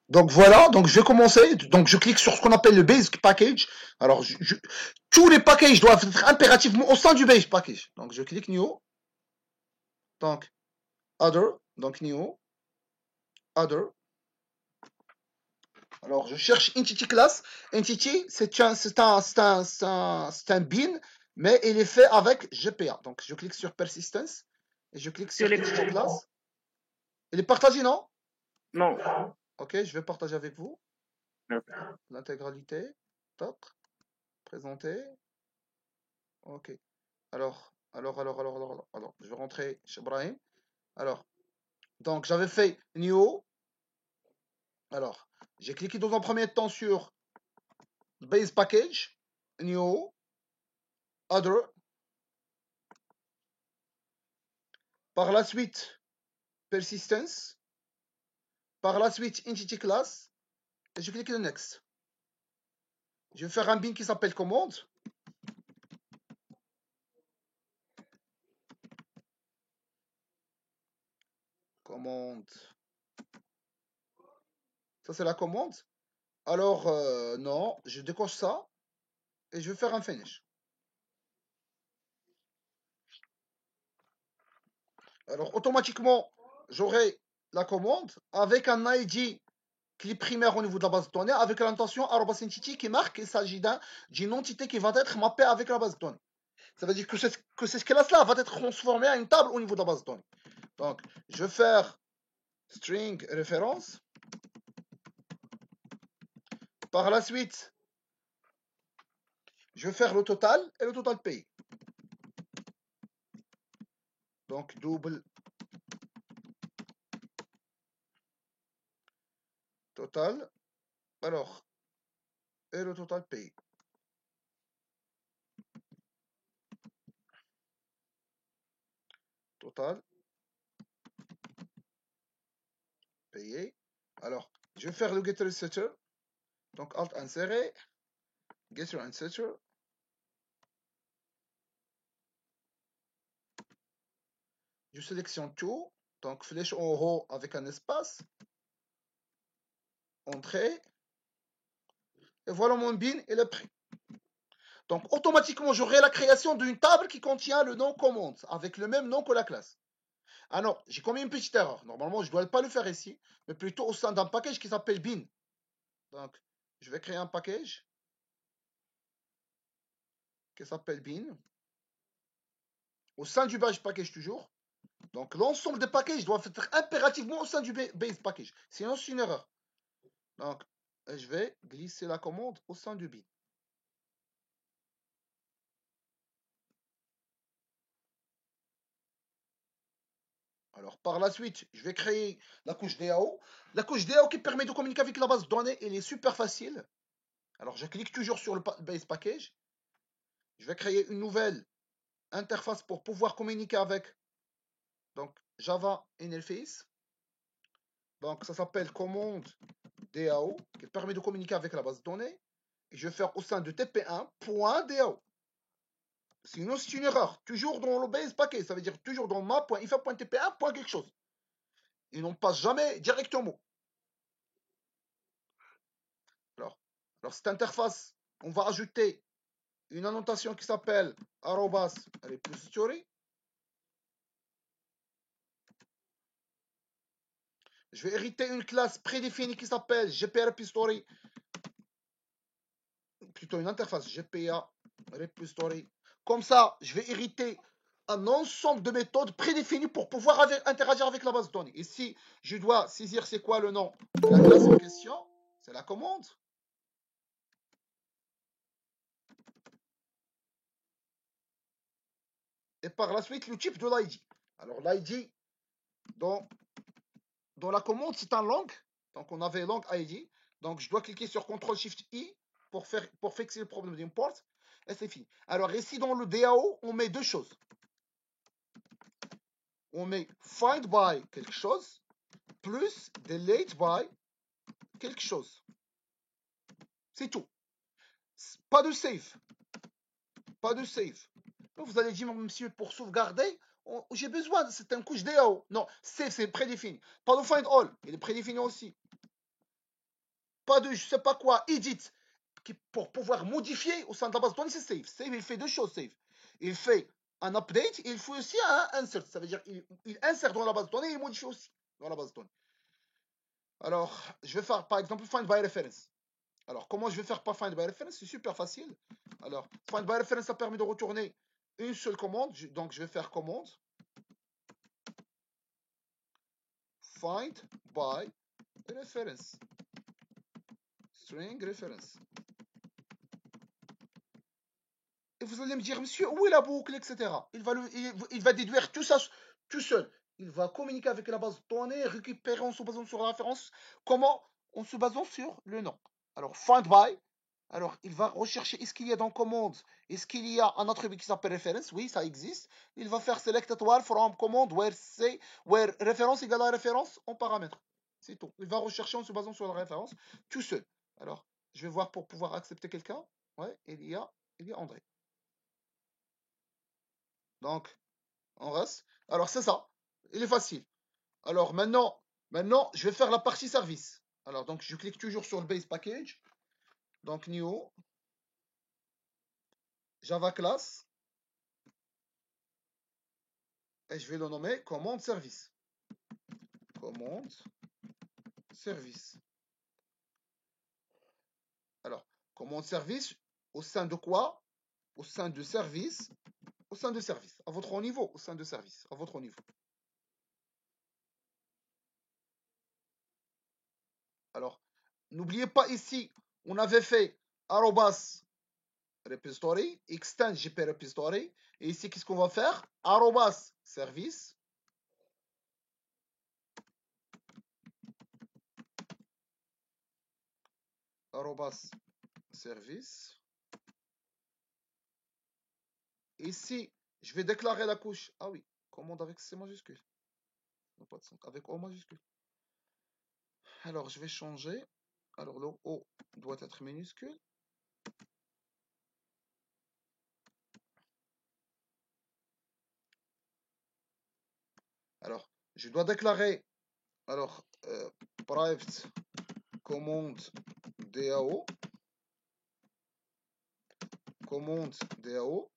Donc voilà, donc je vais commencer. Donc je clique sur ce qu'on appelle le basic package. Alors tous les packages doivent être impérativement au sein du basic package. Donc je clique new. Donc other, donc new, other. Alors je cherche entity class. Entity, c'est un bin, mais il est fait avec GPA. Donc je clique sur persistence et je clique sur entity class. Il est partagé, non? Non. Ok, je vais partager avec vous. L'intégralité. Toc. Présenter. Ok. Alors, je vais rentrer chez Brahim. Alors, donc j'avais fait new. Alors, j'ai cliqué dans un premier temps sur base package, new, other. Par la suite, persistence. Par la suite, entity class. Et je clique sur next. Je vais faire un bin qui s'appelle commande. Commande. Ça, c'est la commande. Alors, non, je décoche ça. Et je vais faire un finish. Alors, automatiquement, j'aurai la commande avec un ID clip primaire au niveau de la base de données avec l'intention @entity qui marque qu'il s'agit d'une entité qui va être mappée avec la base de données. Ça veut dire que cette classe-là va être transformée à une table au niveau de la base de données. Donc, je vais faire string référence. Par la suite, je vais faire le total et le total payé. Donc, double total. Alors, et le total payé. Total payé. Alors, je vais faire le getter setter. Donc, alt insérer, getter and setter. Je sélectionne tout. Donc, flèche en haut avec un espace. Entrée. Et voilà mon bin, il est prêt. Donc, automatiquement, j'aurai la création d'une table qui contient le nom commande, avec le même nom que la classe. Ah non, j'ai commis une petite erreur. Normalement, je ne dois pas le faire ici, mais plutôt au sein d'un package qui s'appelle bin. Donc, je vais créer un package qui s'appelle bin. Au sein du base package toujours. Donc, l'ensemble des packages doivent être impérativement au sein du base package. Sinon, c'est une erreur. Donc, je vais glisser la commande au sein du bin. Alors, par la suite, je vais créer la couche DAO. La couche DAO qui permet de communiquer avec la base de données, elle est super facile. Alors, je clique toujours sur le base package. Je vais créer une nouvelle interface pour pouvoir communiquer avec. Donc, Java Interface. Donc, ça s'appelle commande DAO qui permet de communiquer avec la base de données. Et je vais faire au sein de tp1.dao. Sinon, c'est une erreur. Toujours dans le base package. Ça veut dire toujours dans ma.if.tp1. quelque chose. Et on ne passe jamais directement. Alors, cette interface, on va ajouter une annotation qui s'appelle @repository. Je vais hériter une classe prédéfinie qui s'appelle GPA repository. Plutôt une interface GPA repository. Comme ça, je vais hériter un ensemble de méthodes prédéfinies pour pouvoir interagir avec la base de données. Ici, je dois saisir c'est quoi le nom de la classe en question. C'est la commande. Et par la suite, le type de l'ID. Alors, l'ID, dans la commande, c'est un long. Donc, on avait long ID. Donc, je dois cliquer sur CTRL-SHIFT-I pour fixer le problème d'import. Et c'est fini. Alors, ici, dans le DAO, on met deux choses. On met find by quelque chose plus delete by quelque chose. C'est tout. Pas de save. Pas de save. Donc, vous allez dire, monsieur, pour sauvegarder, J'ai besoin, c'est une couche DAO. Non, save, c'est prédéfini. Pas de find all, il est prédéfini aussi. Pas de je sais pas quoi, edit, pour pouvoir modifier au sein de la base de données, c'est save. Save, il fait deux choses, save. Il fait un update, et il fait aussi un insert. Ça veut dire il insère dans la base de données et il modifie aussi dans la base de données. Alors, je vais faire par exemple find by reference. Alors, comment je vais faire par find by reference? C'est super facile. Alors, find by reference, ça permet de retourner une seule commande. Donc, je vais faire commande find by reference. String reference. Et vous allez me dire, monsieur, où est la boucle, etc. Il va déduire tout ça tout seul. Il va communiquer avec la base de données, récupérer en se basant sur la référence. Comment? En se basant sur le nom. Alors, find by. Alors, il va rechercher est-ce qu'il y a dans commande, est-ce qu'il y a un attribut qui s'appelle reference? Oui, ça existe. Il va faire select étoile from command where référence égale à référence en paramètre. C'est tout. Il va rechercher en se basant sur la référence tout seul. Alors, je vais voir pour pouvoir accepter quelqu'un. Ouais, il y a André. Donc, on reste. Alors, c'est ça. Il est facile. Alors, maintenant, je vais faire la partie service. Alors, donc, je clique toujours sur le base package. Donc, new, Java class. Et je vais le nommer commande service. Commande service. Alors, commande service, au sein de quoi? Au sein de service. Au sein de service. À votre niveau, au sein de service. À votre niveau. Alors, n'oubliez pas ici, on avait fait arrobas repository, extend gp repository. Et ici, qu'est-ce qu'on va faire? Arrobas service. Arrobas service. Ici, je vais déclarer la couche. Ah oui, commande avec C majuscule. Non, pas de sens. Avec O majuscule. Alors, je vais changer. Alors, le O doit être minuscule. Alors, je dois déclarer private commande DAO. Commande DAO.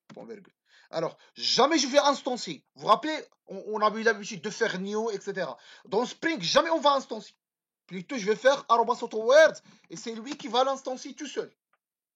Point virgule. Alors, jamais je vais instancier. Vous vous rappelez, on a eu l'habitude de faire new, etc. Dans Spring, jamais on va instancier. Plutôt, je vais faire @AutoWord et c'est lui qui va l'instancier tout seul.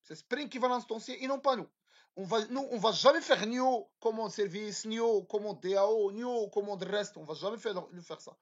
C'est Spring qui va l'instancier et non pas nous. Nous, on va jamais faire new commande service, new commande DAO, new commande rest. On va jamais faire ça.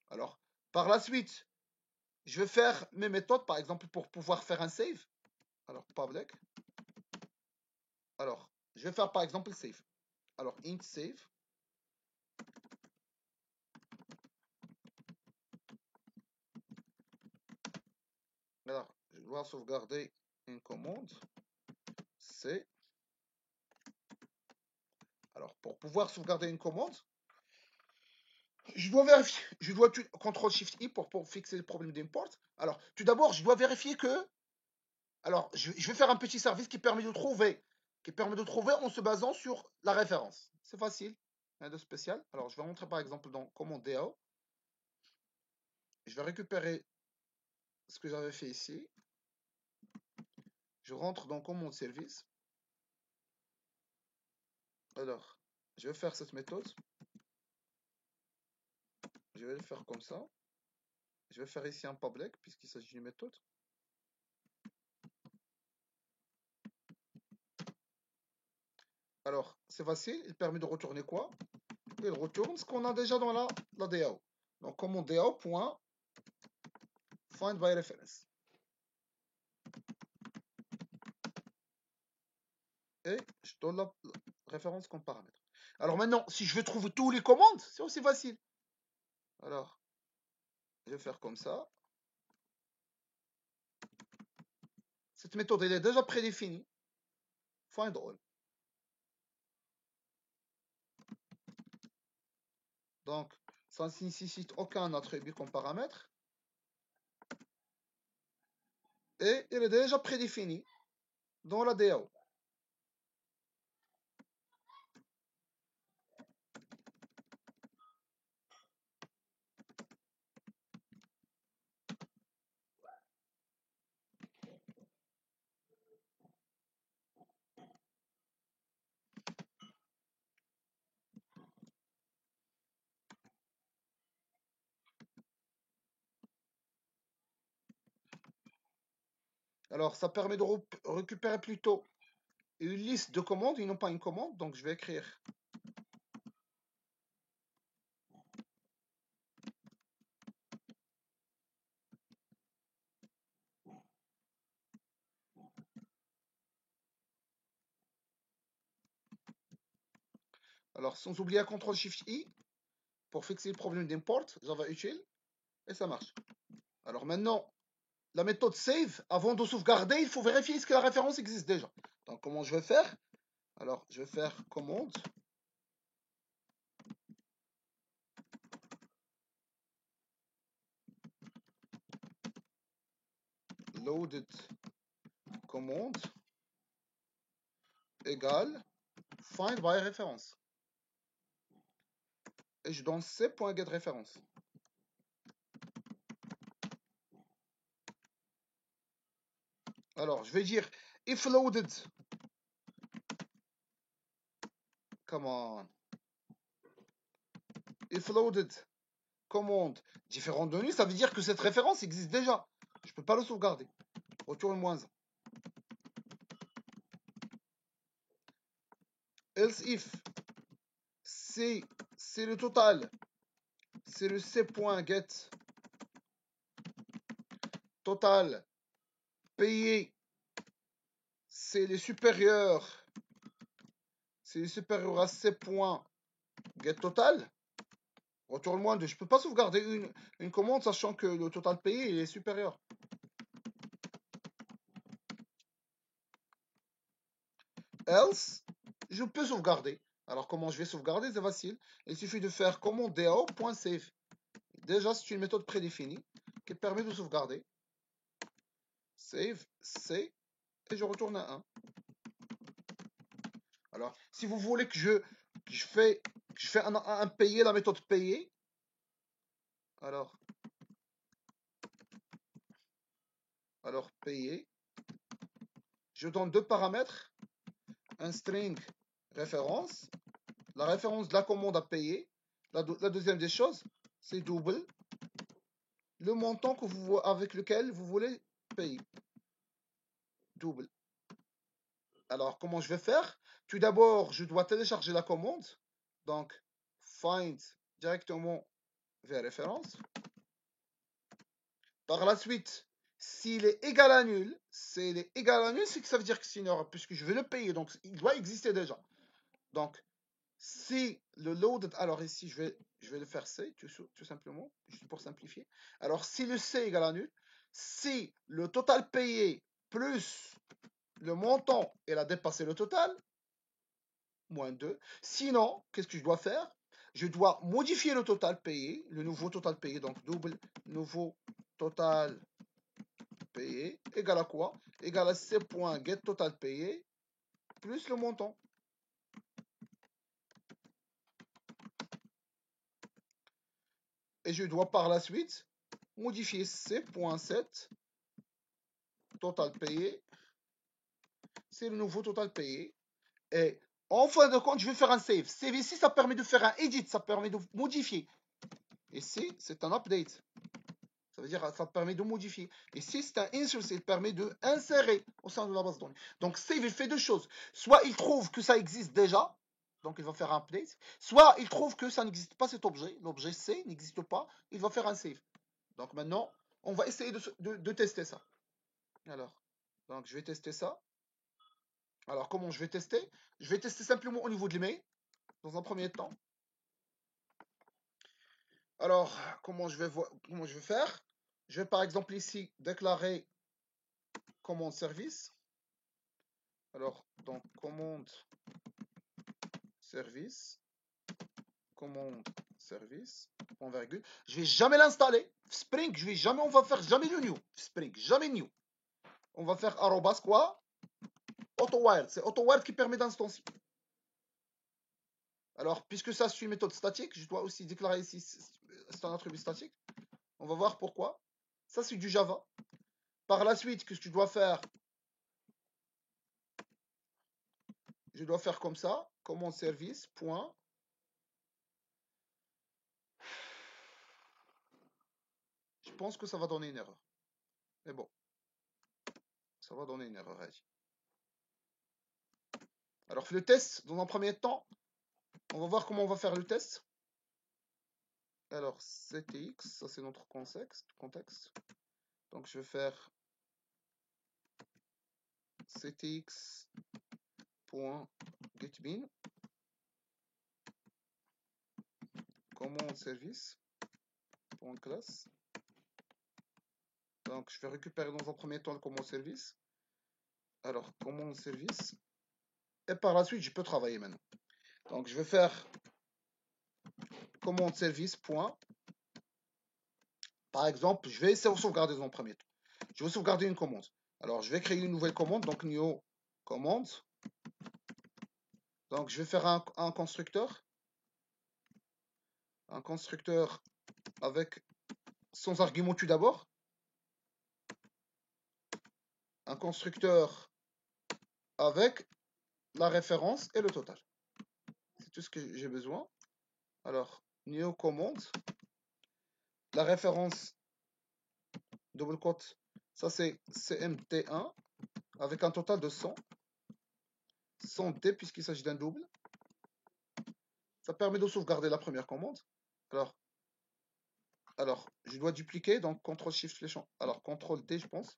Alors, par la suite, je vais faire mes méthodes, par exemple, pour pouvoir faire un save. Alors, public. Alors, je vais faire par exemple save. Alors, int save. Alors, je dois sauvegarder une commande. C'est. Alors, pour pouvoir sauvegarder une commande, je dois vérifier. Je dois CTRL-SHIFT-I pour fixer le problème d'import. Alors, tout d'abord, je dois vérifier que. Alors, je vais faire un petit service qui permet de trouver. En se basant sur la référence. C'est facile. Rien de spécial. Alors, je vais rentrer par exemple dans commande DAO. Je vais récupérer ce que j'avais fait ici. Je rentre dans commande service. Alors, je vais faire cette méthode. Je vais le faire comme ça. Je vais faire ici un public puisqu'il s'agit d'une méthode. Alors, c'est facile. Il permet de retourner quoi? Il retourne ce qu'on a déjà dans la DAO. Donc, commande DAO.find by reference. Et je donne la référence comme paramètre. Alors maintenant, si je veux trouver tous les commandes, c'est aussi facile. Alors, je vais faire comme ça. Cette méthode, elle est déjà prédéfinie. Find all. Donc, ça ne nécessite aucun attribut comme paramètre. Et elle est déjà prédéfinie dans la DAO. Alors, ça permet de récupérer plutôt une liste de commandes et non pas une commande. Donc, je vais écrire. Alors, sans oublier un CTRL-SHIFT-I pour fixer le problème d'import, Java utile, et ça marche. Alors maintenant, la méthode save, avant de sauvegarder, il faut vérifier est-ce que la référence existe déjà. Donc, comment je vais faire? Alors, je vais faire commande. Loaded commande égale find by référence. Et je donne c.getRéférence. Alors, je vais dire if loaded. Come on. If loaded commande différente de nous, ça veut dire que cette référence existe déjà. Je ne peux pas le sauvegarder. Retourne moins 1. Else if c'est le total, c'est le c.get total payé, c'est les supérieurs à c.get total. Retourne moins 2. Je ne peux pas sauvegarder une commande sachant que le total payé est supérieur. Else, je peux sauvegarder. Alors comment je vais sauvegarder? C'est facile. Il suffit de faire commande DAO.save. Déjà, c'est une méthode prédéfinie qui permet de sauvegarder. Save, C, et je retourne à 1. Alors, si vous voulez que je fais un payer, la méthode payer, alors payer, je donne deux paramètres, un string référence, la référence de la commande à payer. La deuxième des choses, c'est double, le montant avec lequel vous voulez payer. Double. Alors, comment je vais faire? Tout d'abord, je dois télécharger la commande. Donc, find directement vers référence. Par la suite, s'il est égal à nul, c'est que ça veut dire que c'est une erreur, puisque je vais le payer, donc il doit exister déjà. Donc, si le loaded, alors ici, je vais le faire C, tout simplement, juste pour simplifier. Alors, si le C est égal à nul, si le total payé plus le montant, il a dépassé le total, moins 2. Sinon, qu'est-ce que je dois faire? Je dois modifier le total payé, le nouveau total payé, donc double nouveau total payé, égal à quoi? Égal à c.getTotal payé plus le montant. Et je dois par la suite modifier c.set total payé. C'est le nouveau total payé. Et en fin de compte, je vais faire un save. Save ici, ça permet de faire un edit, ça permet de modifier. Ici, c'est un update. Ça veut dire que ça permet de modifier. Et si c'est un insert, il permet de insérer au sein de la base de données. Donc save, il fait deux choses. Soit il trouve que ça existe déjà, donc il va faire un update. Soit il trouve que ça n'existe pas cet objet. L'objet C n'existe pas, il va faire un save. Donc maintenant, on va essayer de tester ça. Alors, donc je vais tester ça. Alors comment je vais tester? Je vais tester simplement au niveau de l'email, dans un premier temps. Alors, comment je vais faire? Je vais par exemple ici déclarer commande service. Alors, donc commande service, point virgule. Je vais jamais l'installer. Spring, on va faire jamais le new. Spring, jamais new. On va faire arrobas quoi? AutoWired. C'est AutoWired qui permet d'instancier. Alors, puisque ça c'est une méthode statique, je dois aussi déclarer ici, c'est un attribut statique. On va voir pourquoi. Ça c'est du Java. Par la suite, qu'est-ce que je dois faire? Je dois faire comme ça, commande service, point. Je pense que ça va donner une erreur. Mais bon. Ça va donner une erreur. Alors, le test, dans un premier temps, on va voir comment on va faire le test. Alors, ctx, ça c'est notre contexte. Donc, je vais faire ctx.getBean, commande service.class. Donc, je vais récupérer dans un premier temps le commande service. Alors, commande service. Et par la suite, je peux travailler maintenant. Donc, je vais faire commande service. Par exemple, je vais sauvegarder dans le premier temps. Je vais sauvegarder une commande. Alors, je vais créer une nouvelle commande. Donc, new commande. Donc, je vais faire un constructeur. Un constructeur avec sans argument tout d'abord. Un constructeur avec la référence et le total. C'est tout ce que j'ai besoin. Alors, new commande. La référence, double quote, ça c'est CMT1 avec un total de 100. 100T puisqu'il s'agit d'un double. Ça permet de sauvegarder la première commande. Alors, je dois dupliquer, donc CTRL SHIFT flèche en... Alors, CTRL T, je pense.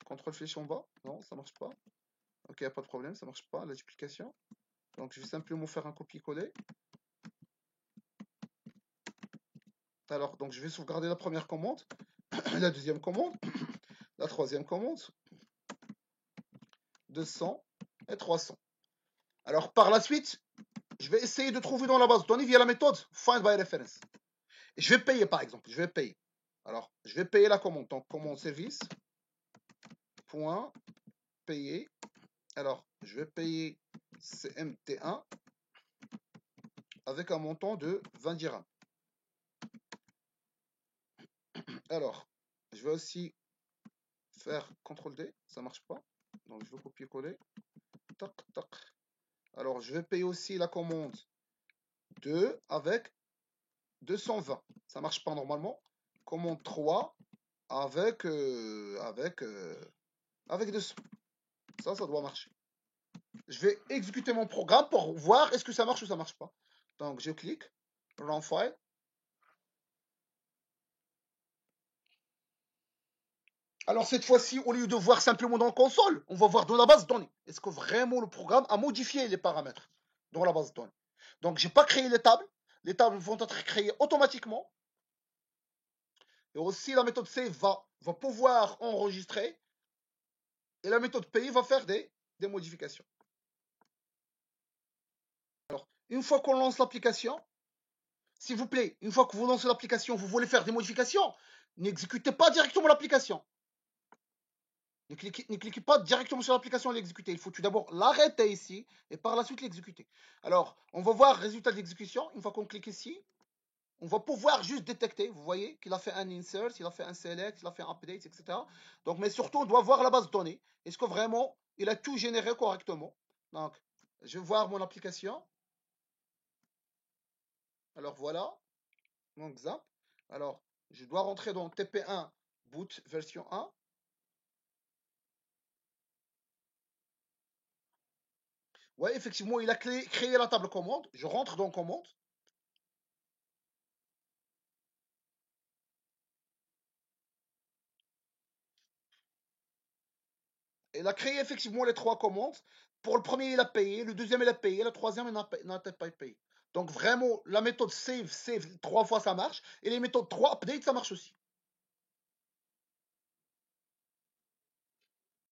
CTRL flèche en bas. Non, ça marche pas. Ok, pas de problème, ça marche pas, la duplication. Donc, je vais simplement faire un copier-coller. Alors, donc, je vais sauvegarder la première commande, la deuxième commande, la troisième commande, 200 et 300. Alors, par la suite, je vais essayer de trouver dans la base de données via la méthode Find by Reference. Et je vais payer, par exemple, je vais payer. Alors, je vais payer la commande. Donc, commande service, point, payer. Alors, je vais payer CMT1 avec un montant de 20 dirhams. Alors, je vais aussi faire CTRL D, ça marche pas. Donc, je vais copier-coller. Tac, tac. Alors, je vais payer aussi la commande 2 avec 220. Ça marche pas normalement. Commande 3 avec 200. Ça doit marcher. Je vais exécuter mon programme pour voir est-ce que ça marche ou ça marche pas. Donc, je clique, Run File. Alors, cette fois-ci, au lieu de voir simplement dans la console, on va voir dans la base de données. Est-ce que vraiment le programme a modifié les paramètres dans la base de données? Donc, je n'ai pas créé les tables. Les tables vont être créées automatiquement. Et aussi, la méthode save va pouvoir enregistrer. Et la méthode pay va faire des modifications. Alors, une fois qu'on lance l'application, s'il vous plaît, une fois que vous lancez l'application, vous voulez faire des modifications, n'exécutez pas directement l'application. Ne cliquez pas directement sur l'application et l'exécuter. Il faut tout d'abord l'arrêter ici et par la suite l'exécuter. Alors, on va voir le résultat de l'exécution. Une fois qu'on clique ici, on va pouvoir juste détecter. Vous voyez qu'il a fait un insert, il a fait un select, il a fait un update, etc. Donc, mais surtout, on doit voir la base de données. Est-ce que vraiment il a tout généré correctement? Donc, je vais voir mon application. Alors voilà, mon exemple. Alors, je dois rentrer dans TP1 boot version 1. Ouais, effectivement, il a créé la table commande. Je rentre dans commande. Il a créé effectivement les trois commandes. Pour le premier, il a payé. Le deuxième, il a payé. Le troisième, il n'a pas payé. Donc vraiment, la méthode save 3 fois, ça marche. Et les méthodes 3 update, ça marche aussi.